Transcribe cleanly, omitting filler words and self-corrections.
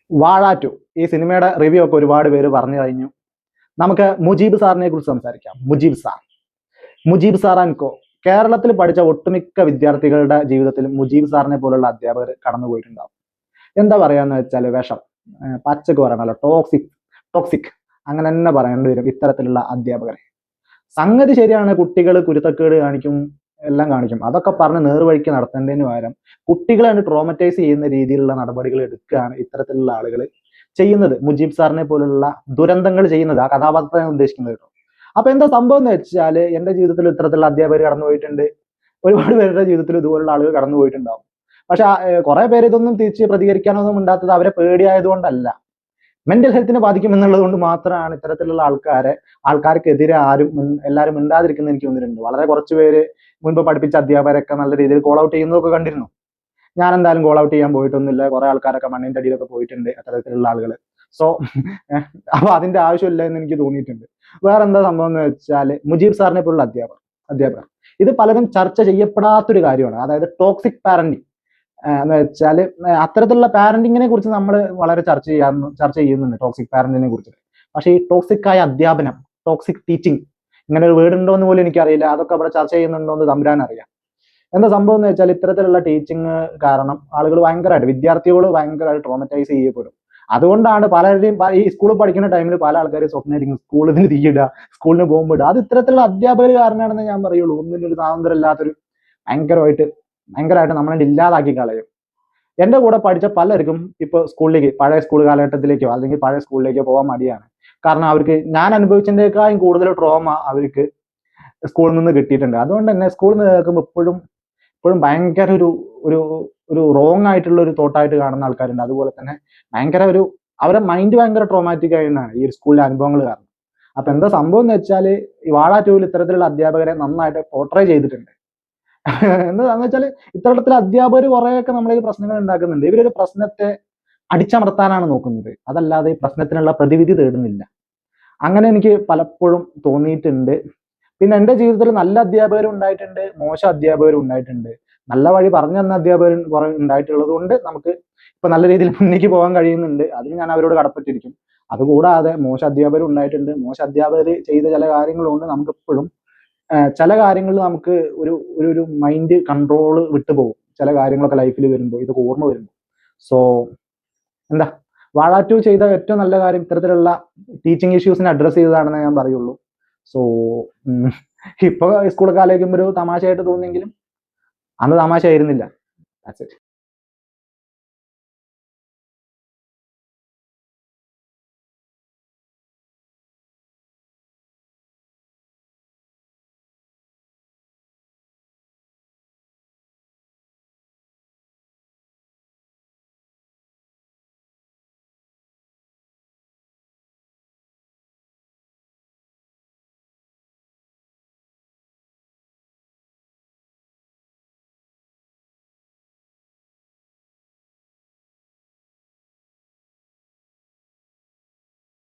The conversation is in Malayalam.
വാഴ 2 ഈ സിനിമയുടെ റിവ്യൂ ഒക്കെ ഒരുപാട് പേര് പറഞ്ഞു കഴിഞ്ഞു. നമുക്ക് മുജീബ് സാറിനെ കുറിച്ച് സംസാരിക്കാം. മുജീബ് സാർ ആൻഡ് കോ. കേരളത്തിൽ പഠിച്ച ഒട്ടുമിക്ക വിദ്യാർത്ഥികളുടെ ജീവിതത്തിൽ മുജീബ് സാറിനെ പോലുള്ള അധ്യാപകർ കടന്നുപോയിട്ടുണ്ടാവും. എന്താ പറയാന്ന് വെച്ചാൽ വിഷം, പച്ചക്ക് പറയണല്ലോ, ടോക്സിക് അങ്ങനെ തന്നെ പറയേണ്ടി വരും ഇത്തരത്തിലുള്ള അധ്യാപകരെ. സംഗതി ശരിയാണ്, കുട്ടികൾ കുരുത്തക്കേട് കാണിക്കും, എല്ലാം കാണിക്കും. അതൊക്കെ പറഞ്ഞ് നേർവഴിക്ക് നടത്തേണ്ടതിന് പകരം കുട്ടികളെ ട്രോമറ്റൈസ് ചെയ്യുന്ന രീതിയിലുള്ള നടപടികൾ എടുക്കുകയാണ് ഇത്തരത്തിലുള്ള ആളുകൾ ചെയ്യുന്നത്. മുജീബ് സാറിനെ പോലുള്ള ദുരന്തങ്ങൾ ചെയ്യുന്നത്, ആ കഥാപാത്രത്തെ ഉദ്ദേശിക്കുന്നത് കേട്ടോ. അപ്പൊ എന്താ സംഭവം എന്ന് വെച്ചാൽ, എന്റെ ജീവിതത്തിൽ ഇത്തരത്തിലുള്ള അധ്യാപകർ കടന്നുപോയിട്ടുണ്ട്. ഒരുപാട് പേരുടെ ജീവിതത്തിൽ ഇതുപോലുള്ള ആളുകൾ കടന്നുപോയിട്ടുണ്ടാവും. പക്ഷെ കുറെ പേര് ഇതൊന്നും തിരിച്ച് പ്രതികരിക്കാനൊന്നും ഉണ്ടാത്തത് അവരെ പേടിയായതുകൊണ്ടല്ല, മെന്റൽ ഹെൽത്തിനെ ബാധിക്കും എന്നുള്ളത് കൊണ്ട് മാത്രമാണ് ഇത്തരത്തിലുള്ള ആൾക്കാർക്കെതിരെ എല്ലാവരും മിണ്ടാതിരിക്കുന്നത് എനിക്ക് തോന്നിയിട്ടുണ്ട്. വളരെ കുറച്ച് പേര് മുൻപ് പഠിപ്പിച്ച അധ്യാപകരൊക്കെ നല്ല രീതിയിൽ കോൾ ഔട്ട് ചെയ്യുന്നതൊക്കെ കണ്ടിരുന്നു. ഞാൻ എന്തായാലും കോൾ ഔട്ട് ചെയ്യാൻ പോയിട്ടൊന്നുമില്ല. കുറെ ആൾക്കാരൊക്കെ മണ്ണിന്റെ അടിയിലൊക്കെ പോയിട്ടുണ്ട് അത്തരത്തിലുള്ള ആളുകൾ. സോ അപ്പൊ അതിന്റെ ആവശ്യമില്ല എന്ന് എനിക്ക് തോന്നിയിട്ടുണ്ട്. വേറെ എന്താ സംഭവം എന്ന് വെച്ചാൽ, മുജീബ് സാറിനെ പോലുള്ള അധ്യാപകർ ഇത് പലരും ചർച്ച ചെയ്യപ്പെടാത്തൊരു കാര്യമാണ്. അതായത് ടോക്സിക് പാരന്റിങ് എന്ന് വെച്ചാൽ, അത്തരത്തിലുള്ള പാരന്റിങ്ങിനെ കുറിച്ച് നമ്മൾ വളരെ ചർച്ച ചെയ്യുന്നുണ്ട്, ടോക്സിക് പാരന്റിനെ കുറിച്ച്. പക്ഷേ ഈ ടോക്സിക് ആയ അധ്യാപനം, ടോക്സിക് ടീച്ചിങ്, ഇങ്ങനെ ഒരു വേർഡ് ഉണ്ടോ എന്ന് പോലും എനിക്കറിയില്ല. അതൊക്കെ അവിടെ ചർച്ച ചെയ്യുന്നുണ്ടോ എന്ന് തമ്പുരാൻ അറിയാം. എന്താ സംഭവം എന്ന് വെച്ചാൽ, ഇത്തരത്തിലുള്ള ടീച്ചിങ് കാരണം ആളുകൾ വിദ്യാർത്ഥികൾ ഭയങ്കരമായിട്ട് ട്രോമറ്റൈസ് ചെയ്യപ്പെടും. അതുകൊണ്ടാണ് പലരുടെയും ഈ സ്കൂളിൽ പഠിക്കുന്ന ടൈമിൽ പല ആൾക്കാരും സ്വപ്നമായിരിക്കും സ്കൂളിൽ തീയിടുക, സ്കൂളിന് പോകുമ്പോൾ ഇടുക. അത് ഇത്തരത്തിലുള്ള അധ്യാപകർ കാരണമാണെന്ന് ഞാൻ പറയുള്ളൂ. ഒന്നിനൊരു സ്വാതന്ത്ര്യം ഇല്ലാത്തൊരു ഭയങ്കരമായിട്ട് നമ്മളെ ഇല്ലാതാക്കി കളയും. എന്റെ കൂടെ പഠിച്ച പലർക്കും ഇപ്പൊ പഴയ സ്കൂൾ കാലഘട്ടത്തിലേക്കോ അല്ലെങ്കിൽ പഴയ സ്കൂളിലേക്കോ പോകാൻ മടിയാണ്. കാരണം അവർക്ക് ഞാൻ അനുഭവിച്ചതിനേക്കാളും കൂടുതൽ ട്രോമ അവർക്ക് സ്കൂളിൽ നിന്ന് കിട്ടിയിട്ടുണ്ട്. അതുകൊണ്ട് തന്നെ സ്കൂളിൽ നിന്ന് കേൾക്കുമ്പോൾ ഇപ്പോഴും ഭയങ്കര ഒരു റോങ് ആയിട്ടുള്ള ഒരു തോട്ടായിട്ട് കാണുന്ന ആൾക്കാരുണ്ട്. അതുപോലെ തന്നെ അവരുടെ മൈൻഡ് ഭയങ്കര ട്രോമാറ്റിക് ആയിട്ടാണ് ഈ ഒരു സ്കൂളിലെ അനുഭവങ്ങൾ കാരണം. അപ്പൊ എന്താ സംഭവം എന്ന് വെച്ചാൽ, ഈ വാഴ 2 ഇത്തരത്തിലുള്ള അധ്യാപകരെ നന്നായിട്ട് പോർട്രേ ചെയ്തിട്ടുണ്ട്. എന്താന്ന് വെച്ചാൽ, ഇത്തരത്തിലുള്ള അധ്യാപകർ കുറെയൊക്കെ നമ്മളെ പ്രശ്നങ്ങൾ ഉണ്ടാക്കുന്നുണ്ട്. ഇവരൊരു പ്രശ്നത്തെ അടിച്ചമർത്താനാണ് നോക്കുന്നത്, അതല്ലാതെ ഈ പ്രശ്നത്തിനുള്ള പ്രതിവിധി തേടുന്നില്ല. അങ്ങനെ എനിക്ക് പലപ്പോഴും തോന്നിയിട്ടുണ്ട്. പിന്നെ എൻ്റെ ജീവിതത്തിൽ നല്ല അധ്യാപകരും ഉണ്ടായിട്ടുണ്ട്, മോശം അധ്യാപകരും ഉണ്ടായിട്ടുണ്ട്. നല്ല വഴി പറഞ്ഞു തന്ന അധ്യാപകരും കുറെ ഉണ്ടായിട്ടുള്ളത് കൊണ്ട് നമുക്ക് ഇപ്പൊ നല്ല രീതിയിൽ മുന്നേക്ക് പോകാൻ കഴിയുന്നുണ്ട്. അതിന് ഞാൻ അവരോട് കടപ്പെട്ടിരിക്കും. അതുകൂടാതെ മോശം അധ്യാപകരും ഉണ്ടായിട്ടുണ്ട്. മോശം അധ്യാപകർ ചെയ്ത ചില കാര്യങ്ങളുണ്ട്. നമുക്കിപ്പോഴും ചില കാര്യങ്ങളിൽ നമുക്ക് ഒരു മൈൻഡ് കൺട്രോൾ വിട്ടുപോകും. ചില കാര്യങ്ങളൊക്കെ ലൈഫിൽ വരുമ്പോൾ, ഇതൊക്കെ ഓർമ്മ വരുമ്പോൾ. സോ എന്താ, വാഴ 2 ചെയ്ത ഏറ്റവും നല്ല കാര്യം ഇത്തരത്തിലുള്ള ടീച്ചിങ് ഇഷ്യൂസിനെ അഡ്രസ് ചെയ്തതാണെന്ന് ഞാൻ പറയുള്ളൂ. സോ ഇപ്പൊ സ്കൂൾ കാലേക്കുമ്പോൾ ഒരു തമാശയായിട്ട് തോന്നിയെങ്കിലും അന്ന് തമാശ ആയിരുന്നില്ല. That's it.